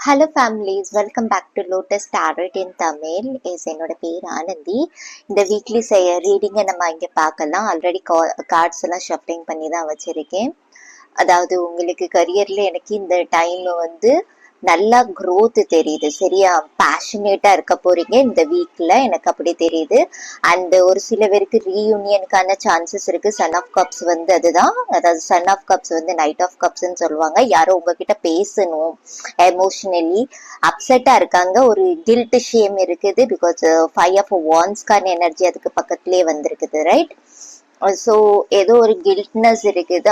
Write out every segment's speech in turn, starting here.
Hello families, welcome back to Lotus Tarot in Tamil. என்னோட பேர் ஆனந்தி. இந்த வீக்லி ரீடிங்கை நம்ம இங்கே பார்க்கலாம். ஆல்ரெடி கார்ட்ஸ் எல்லாம் ஷஃப்லிங் பண்ணி தான் வச்சுருக்கேன். அதாவது உங்களுக்கு கரியரில் எனக்கு இந்த டைம் நல்லா க்ரோத் தெரியுது. சரியா, பேஷனேட்டா இருக்க போறீங்க இந்த வீக்ல, எனக்கு அப்படி தெரியுது. அண்ட் ஒரு சில பேருக்கு ரீயூனியனுக்கான சான்சஸ் இருக்கு. சன் ஆஃப் கப்ஸ் அதுதான், அதாவது son of cups knight of கப்ஸ்ன்னு சொல்லுவாங்க. யாரும் உங்ககிட்ட பேசணும், எமோஷனலி அப்செட்டா இருக்காங்க, ஒரு கில்ட் ஷேம் இருக்குது. பிகாஸ் 5 of Wandsக்கான எனர்ஜி அதுக்கு பக்கத்துலயே வந்திருக்குது, ரைட்? ஸோ ஏதோ ஒரு கில்ட்னஸ் இருக்குது.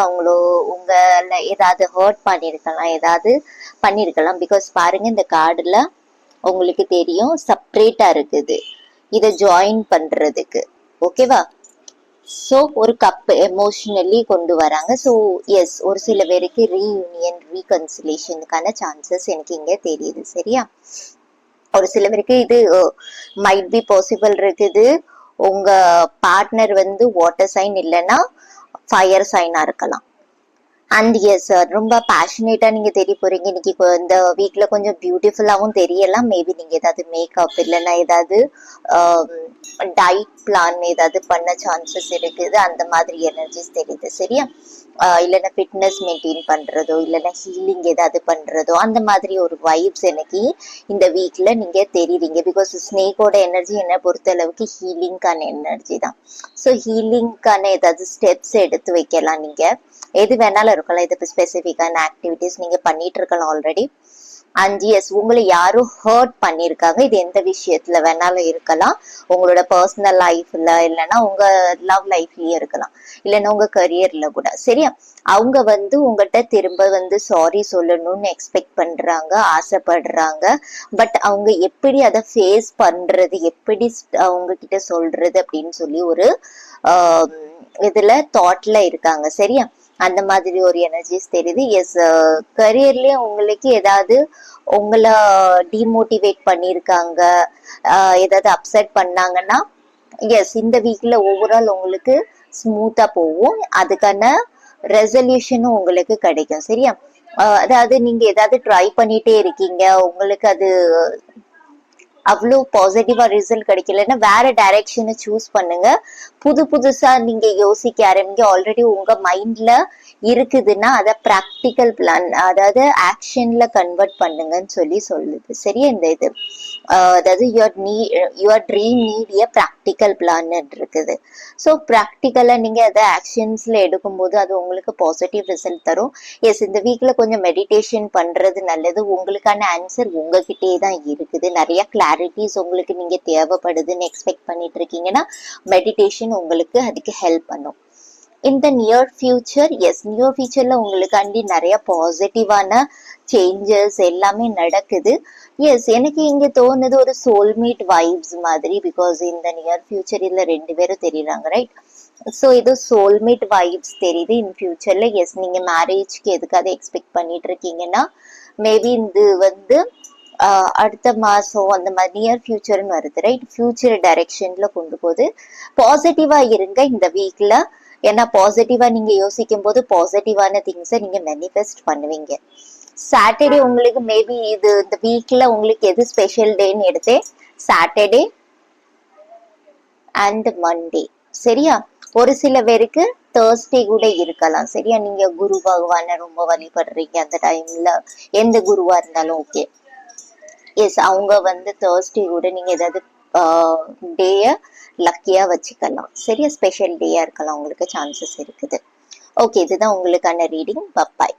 உங்களை ஏதாவது ஹர்ட் பண்ணியிருக்கலாம். பிகாஸ் பாருங்க, இந்த கார்டுல உங்களுக்கு தெரியும் செப்பரேட்டா இருக்குது, இதை ஜாயின் பண்றதுக்கு. ஓகேவா? ஸோ ஒரு கப் எமோஷனலி கொண்டு வராங்க. ஸோ எஸ், ஒரு சில பேருக்கு ரீயூனியன் ரீகன்சிலேஷனுக்கான சான்சஸ் எனக்கு இங்க தெரியுது. சரியா, ஒரு சில பேருக்கு இது மைட் பி பாசிபிள் இருக்குது. உங்க பார்ட்னர் வாட்டர் சைன் இல்லைன்னா ஃபயர் சைனா இருக்கலாம். அண்ட் எஸ், ரொம்ப பேஷனேட்டா நீங்க தெரிய போறீங்க இன்னைக்கு. இந்த வீக்ல கொஞ்சம் பியூட்டிஃபுல்லாவும் தெரியலாம். மேபி நீங்க ஏதாவது மேக்கப் இல்லைன்னா ஏதாவது டயட் பிளான் ஏதாவது பண்ண சான்சஸ் இருக்குது. அந்த மாதிரி எனர்ஜிஸ் தெரியுது. சரியா, இல்லைன்னா ஃபிட்னஸ் மெயின்டைன் பண்றதோ இல்லைன்னா ஹீலிங் ஏதாவது பண்றதோ, அந்த மாதிரி ஒரு வைப்ஸ் எனக்கு இந்த வீக்ல நீங்க தெரியுறீங்க. பிகாஸ் ஸ்னேக்கோட எனர்ஜி என்ன பொறுத்த அளவுக்கு ஹீலிங்கான எனர்ஜி தான். ஸோ ஹீலிங்கான ஏதாவது ஸ்டெப்ஸ் எடுத்து வைக்கலாம். நீங்க எது வேணாலும் இருக்கலாம். இதுக்கு ஸ்பெசிஃபிக்கான ஆக்டிவிட்டிஸ் நீங்க பண்ணிட்டு இருக்கலாம் ஆல்ரெடி. அண்ட் எஸ், உங்களை யாரும் ஹர்ட் பண்ணியிருக்காங்க. இது எந்த விஷயத்துல வேணாலும் இருக்கலாம். உங்களோட பர்சனல் லைஃப்ல, இல்லைன்னா உங்க லவ் லைஃப்லயே இருக்கலாம், இல்லைன்னா உங்க கரியர்ல கூட. சரியா, அவங்க உங்ககிட்ட திரும்ப சாரி சொல்லணும்னு எக்ஸ்பெக்ட் பண்றாங்க, ஆசைப்படுறாங்க. பட் அவங்க எப்படி அதை ஃபேஸ் பண்றது, எப்படி அவங்க கிட்ட சொல்றது அப்படின்னு சொல்லி ஒரு இதுல தாட்ல இருக்காங்க. சரியா, அந்த மாதிரி ஒரு எனர்ஜிஸ் தெரியுது. எஸ், கரியர்லயே உங்களுக்கு ஏதாவது உங்களை டிமோட்டிவேட் பண்ணியிருக்காங்க, ஏதாவது அப்செட் பண்ணாங்கன்னா, எஸ் இந்த வீக்ல ஓவரால் உங்களுக்கு ஸ்மூத்தா போகும். அதுக்கான ரெசல்யூஷனும் உங்களுக்கு கிடைக்கும். சரியா, அதாவது நீங்க ஏதாவது ட்ரை பண்ணிட்டே இருக்கீங்க, உங்களுக்கு அது அவ்வளோ பாசிட்டிவா ரிசல்ட் கிடைக்கலன்னா வேற டைரக்ஷனை சூஸ் பண்ணுங்க. புதுசா நீங்க யோசிக்க ஆரம்பிங்க. ஆல்ரெடி உங்க மைண்ட்ல இருக்குதுன்னா அதை ப்ராக்டிக்கல் பிளான், அதாவது ஆக்ஷன்ல கன்வெர்ட் பண்ணுங்கன்னு சொல்லுது. சரியா, இந்த இது அதாவது your dream need a practical plan இருக்குது. ஸோ ப்ராக்டிக்கலா நீங்க அதை ஆக்ஷன்ஸ்ல எடுக்கும்போது அது உங்களுக்கு பாசிட்டிவ் ரிசல்ட் தரும். எஸ், இந்த வீக்ல கொஞ்சம் மெடிடேஷன் பண்றது நல்லது. உங்களுக்கான ஆன்சர் உங்ககிட்டே தான் இருக்குது. நிறைய கிளாரிட்டிஸ் உங்களுக்கு நீங்க தேவைப்படுதுன்னு எக்ஸ்பெக்ட் பண்ணிட்டு இருக்கீங்கன்னா மெடிடேஷன் உங்களுக்கு அதுக்கு ஹெல்ப் பண்ணும். இந்த நியர் ஃபியூச்சர், எஸ் நியர் ஃபியூச்சர்ல உங்களுக்காண்டி நிறைய பாசிட்டிவான சேஞ்சஸ் எல்லாமே நடக்குது. எஸ், எனக்கு இங்க தோணுது ஒரு சோல்மேட் வைப்ஸ் மாதிரி. பிகாஸ் இந்த நியர் ஃபியூச்சர் இதுல 2 பேரும் தெரியுறாங்க, ரைட்? ஸோ இது சோல்மேட் வைப்ஸ் தெரியுது இன் ஃபியூச்சர்ல. எஸ், நீங்க மேரேஜ்க்கு எதுக்காக எக்ஸ்பெக்ட் பண்ணிட்டு இருக்கீங்கன்னா மேபி இது அடுத்த மாசம் அந்த மாதிரி நியர் ஃபியூச்சர்னு வருது, ரைட்? ஃபியூச்சர் டைரக்ஷன்ல கொண்டு போகுது. பாசிட்டிவா இருங்க இந்த வீக்ல. ஏன்னா பாசிட்டிவா நீங்க யோசிக்கும் போது பாசிட்டிவான திங்ஸை நீங்க மேனிஃபெஸ்ட் பண்ணுவீங்க. சாட்டர்டே உங்களுக்கு மேபி இந்த வீக்ல உங்களுக்கு எது ஸ்பெஷல் டேன்னு எடுத்தேன், சாட்டர்டே அண்ட் மண்டே. சரியா, ஒரு சில பேருக்கு தேர்ஸ்டே கூட இருக்கலாம். சரியா, நீங்க குரு பகவான ரொம்ப வழிபடுறீங்க அந்த டைம்ல, எந்த குருவா இருந்தாலும் ஓகே. எஸ், அவங்க தேர்ஸ்டே கூட நீங்க ஏதாவது டேய லக்கியா வச்சுக்கலாம். சரியா, ஸ்பெஷல் டேயா இருக்கலாம், உங்களுக்கு சான்சஸ் இருக்குது. ஓகே, இதுதான் உங்களுக்கான ரீடிங். பப்பாய்.